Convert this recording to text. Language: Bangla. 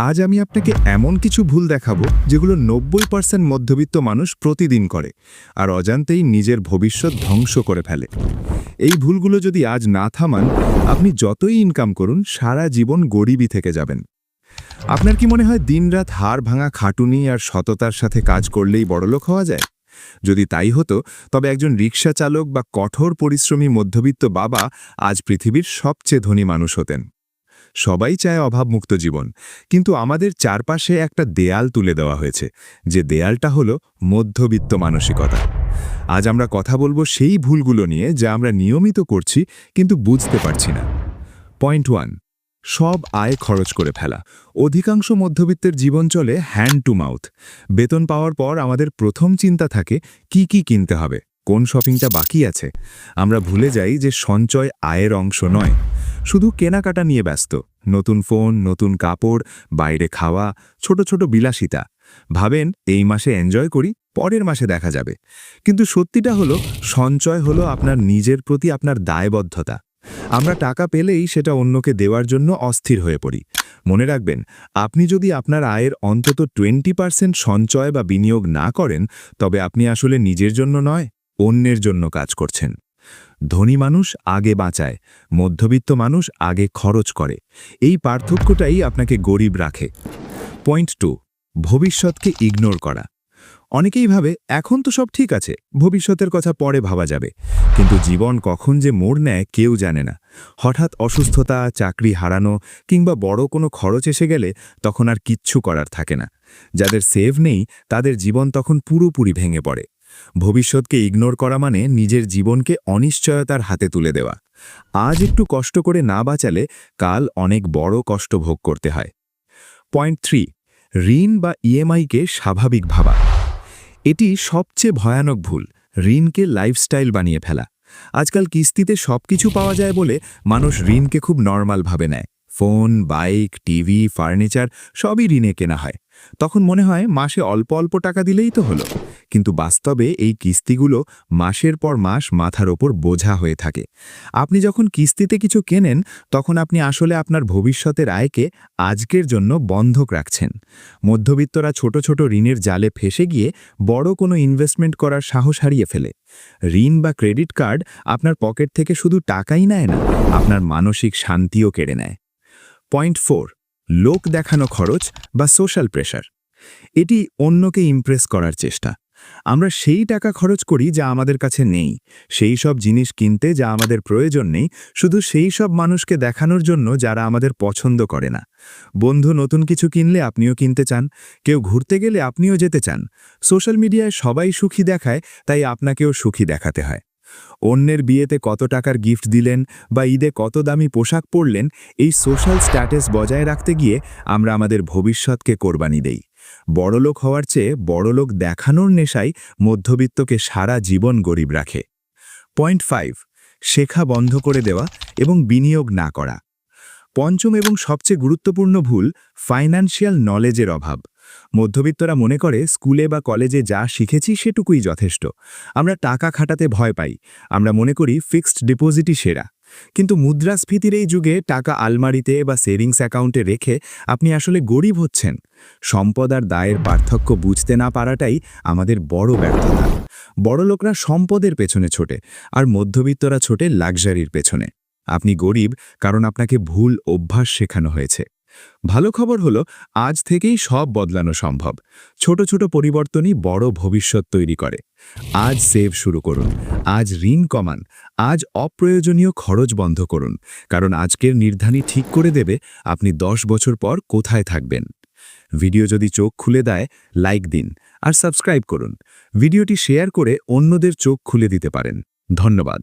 আজ আমি আপনাকে এমন কিছু ভুল দেখাবো যেগুলো 90% মধ্যবিত্ত মানুষ প্রতিদিন করে আর অজান্তেই নিজের ভবিষ্যৎ ধ্বংস করে ফেলে। এই ভুলগুলো যদি আজ না থামান, আপনি যতই ইনকাম করুন সারা জীবন গরিবই থেকে যাবেন। আপনার কি মনে হয় দিনরাত হাড় ভাঙা খাটুনি আর সততার সাথে কাজ করলেই বড়লোক হওয়া যায়? যদি তাই হতো, তবে একজন রিকশা চালক বা কঠোর পরিশ্রমী মধ্যবিত্ত বাবা আজ পৃথিবীর সবচেয়ে ধনী মানুষ হতেন। সবাই চায় অভাবমুক্ত জীবন, কিন্তু আমাদের চারপাশে একটা দেয়াল তুলে দেওয়া হয়েছে, যে দেয়ালটা হলো মধ্যবিত্ত মানসিকতা। আজ আমরা কথা বলবো সেই ভুলগুলো নিয়ে যা আমরা নিয়মিত করছি কিন্তু বুঝতে পারছি না। পয়েন্ট 1, সব আয় খরচ করে ফেলা। অধিকাংশ মধ্যবিত্তের জীবন চলে হ্যান্ড টু মাউথ। বেতন পাওয়ার পর আমাদের প্রথম চিন্তা থাকে কি কি কিনতে হবে, কোন শপিংটা বাকি আছে। আমরা ভুলে যাই যে সঞ্চয় আয়ের অংশ নয়। শুধু কেনাকাটা নিয়ে ব্যস্ত, নতুন ফোন, নতুন কাপড়, বাইরে খাওয়া, ছোট ছোট বিলাসিতা। ভাবেন এই মাসে এনজয় করি, পরের মাসে দেখা যাবে। কিন্তু সত্যিটা হলো, সঞ্চয় হলো আপনার নিজের প্রতি আপনার দায়বদ্ধতা। আমরা টাকা পেলেই সেটা অন্যকে দেওয়ার জন্য অস্থির হয়ে পড়ি। মনে রাখবেন, আপনি যদি আপনার আয়ের অন্তত 20% সঞ্চয় বা বিনিয়োগ না করেন, তবে আপনি আসলে নিজের জন্য নয়, অন্যের জন্য কাজ করছেন। ধনী মানুষ আগে বাঁচায়, মধ্যবিত্ত মানুষ আগে খরচ করে। এই পার্থক্যটাই আপনাকে গরিব রাখে। পয়েন্ট 2, ভবিষ্যৎকে ইগনোর করা। অনেকেই ভাবে এখন তো সব ঠিক আছে, ভবিষ্যতের কথা পরে ভাবা যাবে। কিন্তু জীবন কখন যে মোড় নেয় কেউ জানে না। হঠাৎ অসুস্থতা, চাকরি হারানো কিংবা বড় কোনো খরচ এসে গেলে তখন আর কিচ্ছু করার থাকে না। যাদের সেভ নেই তাদের জীবন তখন পুরোপুরি ভেঙে পড়ে। ভবিষ্যৎকে ইগনোর করা মানে নিজের জীবনকে অনিশ্চয়তার হাতে তুলে দেওয়া। আজ একটু কষ্ট করে না বাঁচালে কাল অনেক বড় কষ্ট ভোগ করতে হয়। পয়েন্ট 3, ঋণ বা ইএমআইকে স্বাভাবিক ভাবা। এটি সবচেয়ে ভয়ানক ভুল, ঋণকে লাইফস্টাইল বানিয়ে ফেলা। আজকাল কিস্তিতে সবকিছু পাওয়া যায় বলে মানুষ ঋণকে খুব নরমাল ভাবে নেয়। ফোন, বাইক, টিভি, ফার্নিচার সবই ঋণে কেনা হয়। তখন মনে হয় মাসে অল্প অল্প টাকা দিলেই তো হলো। কিন্তু বাস্তবে এই কিস্তিগুলো মাসের পর মাস মাথার ওপর বোঝা হয়ে থাকে। আপনি যখন কিস্তিতে কিছু কেনেন, তখন আপনি আসলে আপনার ভবিষ্যতের আয়কে আজকের জন্য বন্ধক রাখছেন। মধ্যবিত্তরা ছোট ছোট ঋণের জালে ফেসে গিয়ে বড় কোনো ইনভেস্টমেন্ট করার সাহস হারিয়ে ফেলে। ঋণ বা ক্রেডিট কার্ড আপনার পকেট থেকে শুধু টাকাই নেয় না, আপনার মানসিক শান্তিও কেড়ে নেয়। পয়েন্ট 4, লোক দেখানো খরচ বা সোশ্যাল প্রেশার। এটি অন্যকে ইমপ্রেস করার চেষ্টা। আমরা সেই টাকা খরচ করি যা আমাদের কাছে নেই, সেই সব জিনিস কিনতে যা আমাদের প্রয়োজন নেই, শুধু সেই সব মানুষকে দেখানোর জন্য যারা আমাদের পছন্দ করে না। বন্ধু নতুন কিছু কিনলে আপনিও কিনতে চান, কেউ ঘুরতে গেলে আপনিও যেতে চান। সোশ্যাল মিডিয়ায় সবাই সুখী দেখায়, তাই আপনাকেও সুখী দেখাতে হয়। অন্যের বিয়েতে কত টাকার গিফট দিলেন বা ঈদে কত দামি পোশাক পরলেন, এই সোশ্যাল স্ট্যাটাস বজায় রাখতে গিয়ে আমরা আমাদের ভবিষ্যৎকে কোরবানি দেই। বড়লোক হওয়ার চেয়ে বড়লোক দেখানোর নেশায় মধ্যবিত্তকে সারা জীবন গরিব রাখে। পয়েন্ট 5, শেখা বন্ধ করে দেওয়া এবং বিনিয়োগ না করা। পঞ্চম এবং সবচেয়ে গুরুত্বপূর্ণ ভুল, ফাইন্যান্সিয়াল নলেজের অভাব। মধ্যবিত্তরা মনে করে স্কুলে বা কলেজে যা শিখেছি সেটুকুই যথেষ্ট। আমরা টাকা খাটাতে ভয় পাই, আমরা মনে করি ফিক্সড ডিপোজিটই সেরা। কিন্তু মুদ্রাস্ফীতির এই যুগে টাকা আলমারিতে বা সেভিংস অ্যাকাউন্টে রেখে আপনি আসলে গরিব হচ্ছেন। সম্পদ আর দায়ের পার্থক্য বুঝতে না পারাটাই আমাদের বড় ব্যর্থতা। বড়লোকরা সম্পদের পেছনে ছোটে, আর মধ্যবিত্তরা ছোটে লাক্সারির পেছনে। আপনি গরিব কারণ আপনাকে ভুল অভ্যাস শেখানো হয়েছে। ভালো খবর হলো, আজ থেকেই সব বদলানো সম্ভব। ছোট ছোট পরিবর্তনই বড় ভবিষ্যৎ তৈরি করে। আজ সেভ শুরু করুন, আজ ঋণ কমান, আজ অপ্রয়োজনীয় খরচ বন্ধ করুন, কারণ আজকের নির্ধারণই ঠিক করে দেবে আপনি 10 বছর পর কোথায় থাকবেন। ভিডিও যদি চোখ খুলে দেয়, লাইক দিন আর সাবস্ক্রাইব করুন। ভিডিওটি শেয়ার করে অন্যদের চোখ খুলে দিতে পারেন। ধন্যবাদ।